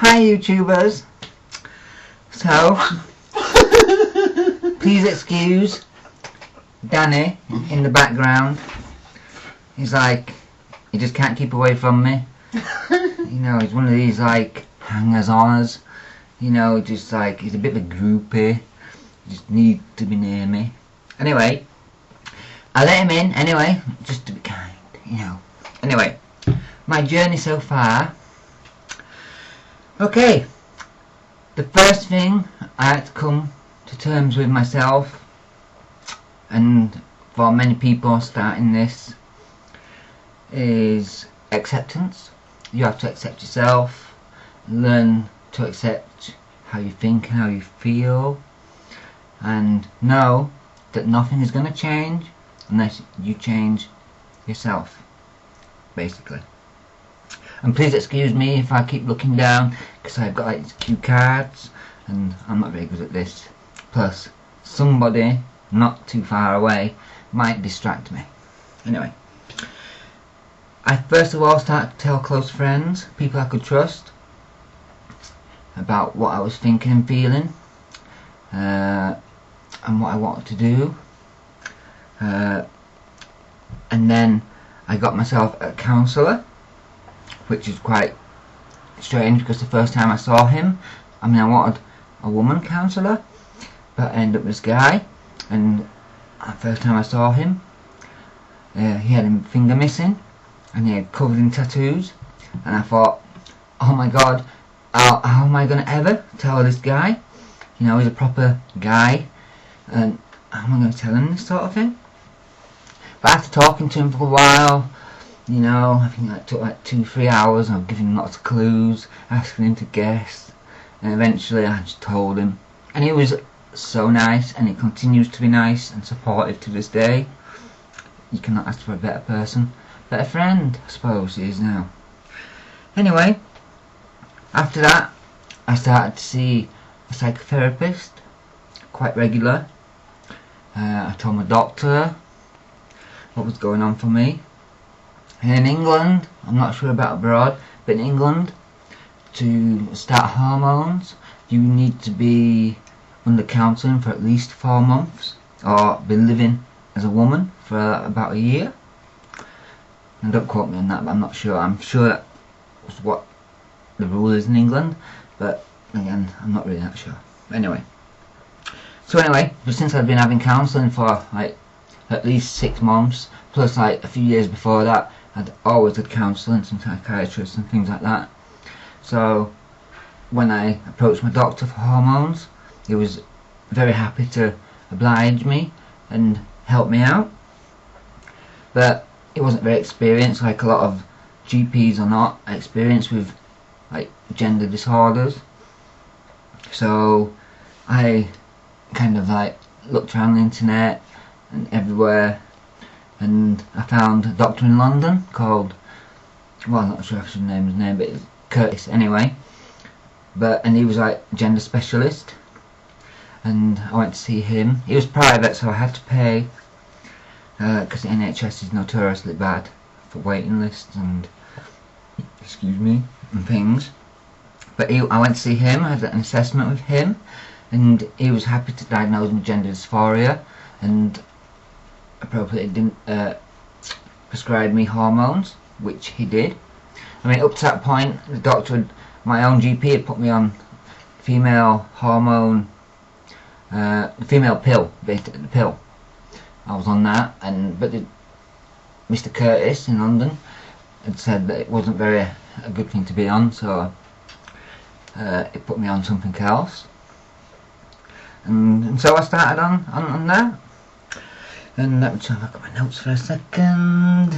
Hi YouTubers. So, please excuse Danny in the background. He's like, he just can't keep away from me. You know, he's one of these like hangers-oners. You know, just like, he's a bit of a groupie. He just needs to be near me. Anyway, I let him in anyway, just to be kind, you know. Anyway, my journey so far. Okay, the first thing I had to come to terms with myself, and for many people starting this, is acceptance. You have to accept yourself, learn to accept how you think and how you feel, and know that nothing is going to change unless you change yourself, basically. And please excuse me if I keep looking down, because I've got like these cue cards and I'm not very good at this. Plus, somebody not too far away might distract me. Anyway, I first of all started to tell close friends, people I could trust, about what I was thinking and feeling, and what I wanted to do. And then I got myself a counsellor, which is quite strange because the first time I saw him, I mean, I wanted a woman counsellor, but I ended up with this guy. And the first time I saw him, he had a finger missing and he had covered in tattoos, and I thought, oh my god, how am I going to ever tell this guy? You know, he's a proper guy, and how am I going to tell him this sort of thing? But after talking to him for a while, you know, I think it took like 2-3 hours, and I was giving him lots of clues, asking him to guess, and eventually I just told him. And he was so nice, and he continues to be nice and supportive to this day. You cannot ask for a better person. Better friend, I suppose he is now. Anyway, after that, I started to see a psychotherapist, quite regular. I told my doctor what was going on for me. And in England, I'm not sure about abroad, but in England, to start hormones, you need to be under counselling for at least 4 months, or be living as a woman for about a year. And don't quote me on that, but I'm not sure. I'm sure that was what the rule is in England, but again, I'm not really that sure. Anyway, but since I've been having counselling for like at least 6 months, plus like a few years before that, I'd always had counselling, some psychiatrists and things like that. So when I approached my doctor for hormones, he was very happy to oblige me and help me out. But he wasn't very experienced, like a lot of GPs are not experienced with like gender disorders. So I kind of like looked around the internet and everywhere, and I found a doctor in London called, well, I'm not sure if I should name his name, but it's Curtis anyway. And he was like a gender specialist, and I went to see him. He was private, so I had to pay, because the NHS is notoriously bad for waiting lists and, and things. But I went to see him, I had an assessment with him, and he was happy to diagnose me gender dysphoria, and appropriately didn't prescribe me hormones, which he did. I mean, up to that point, the doctor, my own GP, had put me on female hormone, the female pill, basically the pill. I was on that, but Mr. Curtis in London had said that it wasn't a good thing to be on, so it put me on something else. And so I started on that. And let me try and look at my notes for a second.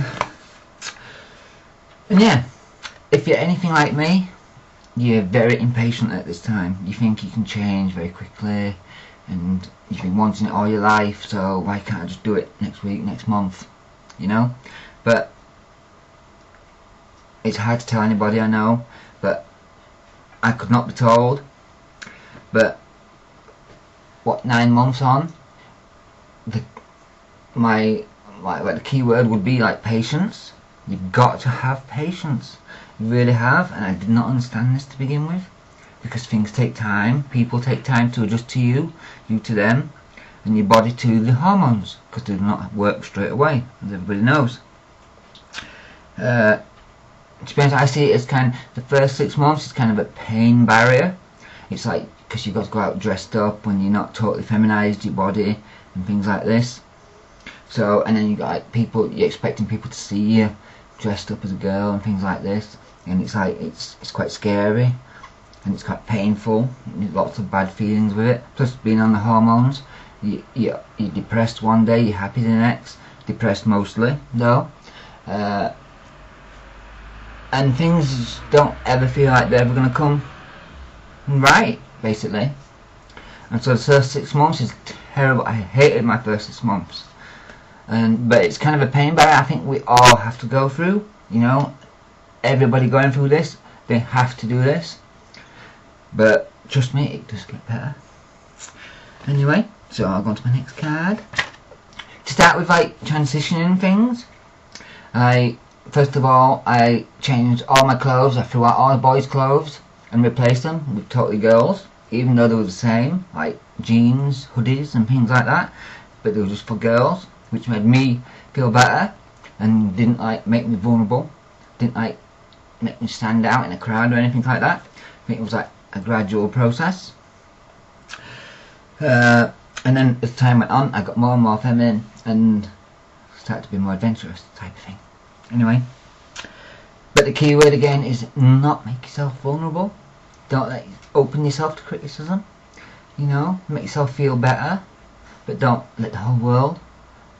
And yeah, if you're anything like me, you're very impatient at this time. You think you can change very quickly, and you've been wanting it all your life, so why can't I just do it next week, next month, you know? But it's hard to tell anybody, I know, but I could not be told. But what, 9 months on, the key word would be like patience. You've got to have patience. really have, and I did not understand this to begin with, because things take time. People take time to adjust to you to them, and your body to the hormones, because they do not work straight away, as everybody knows. To be honest, I see it as kind of the first 6 months is kind of a pain barrier. It's like, because you've got to go out dressed up when you're not totally feminized your body and things like this. So, and then you got like people, you're expecting people to see you dressed up as a girl and things like this, and it's like it's quite scary and it's quite painful. There's lots of bad feelings with it. Plus, being on the hormones, you're depressed one day, you're happy the next. Depressed mostly, though. And things don't ever feel like they're ever going to come right, basically. And so the first 6 months is terrible. I hated my first 6 months. But it's kind of a pain barrier I think we all have to go through. You know, everybody going through this, they have to do this. But trust me, it does get better. Anyway, so I'll go on to my next card. To start with, like, transitioning things, first of all, I changed all my clothes. I threw out all the boys' clothes and replaced them with totally girls, even though they were the same, like jeans, hoodies and things like that, but they were just for girls, which made me feel better and didn't like make me vulnerable, didn't like make me stand out in a crowd or anything like that. I think it was like a gradual process. And then as time went on, I got more and more feminine and started to be more adventurous type of thing. Anyway, but the key word again is not make yourself vulnerable. Don't open yourself to criticism. You know, make yourself feel better, but don't let the whole world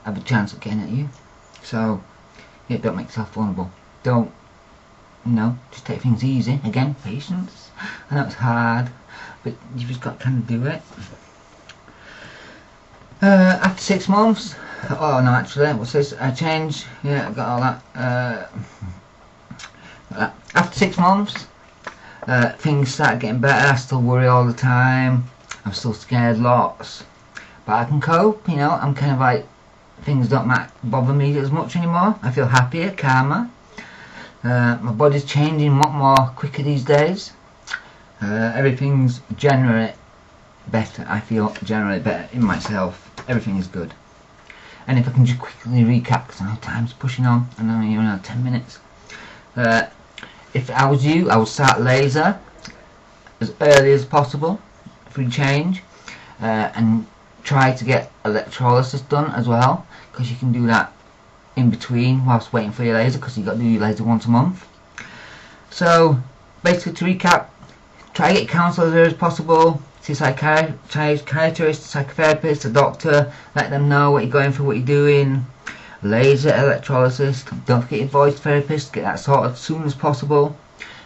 have a chance of getting at you. So, yeah, don't make yourself vulnerable. Don't, you know, just take things easy. Again, patience. I know it's hard, but you've just got to kind of do it. After 6 months, oh no, actually, what's this? I changed, yeah, I got all that. After 6 months, things started getting better. I still worry all the time. I'm still scared lots, but I can cope. You know, I'm kind of like, things don't bother me as much anymore. I feel happier, calmer. My body's changing a lot more quicker these days. Everything's generally better. I feel generally better in myself. Everything is good. And if I can just quickly recap, because I know time's pushing on, and I'm only on 10 minutes. If I was you, I would start laser as early as possible for change, and try to get electrolysis done as well, because you can do that in between whilst waiting for your laser, because you've got to do your laser once a month. So basically, to recap, try to get counselled as early as possible. See a psychiatrist, psychotherapist, a doctor, let them know what you're going through, what you're doing. Laser electrolysis, don't forget your voice therapist, get that sorted as soon as possible,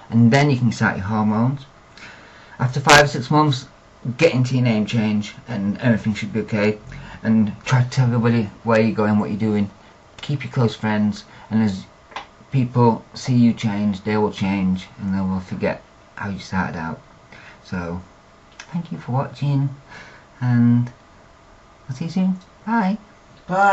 and then you can start your hormones. After 5 or 6 months, get into your name change and everything should be okay, and try to tell everybody where you're going, what you're doing. Keep your close friends, and as people see you change, they will change and they will forget how you started out. So thank you for watching, and I'll see you soon. Bye.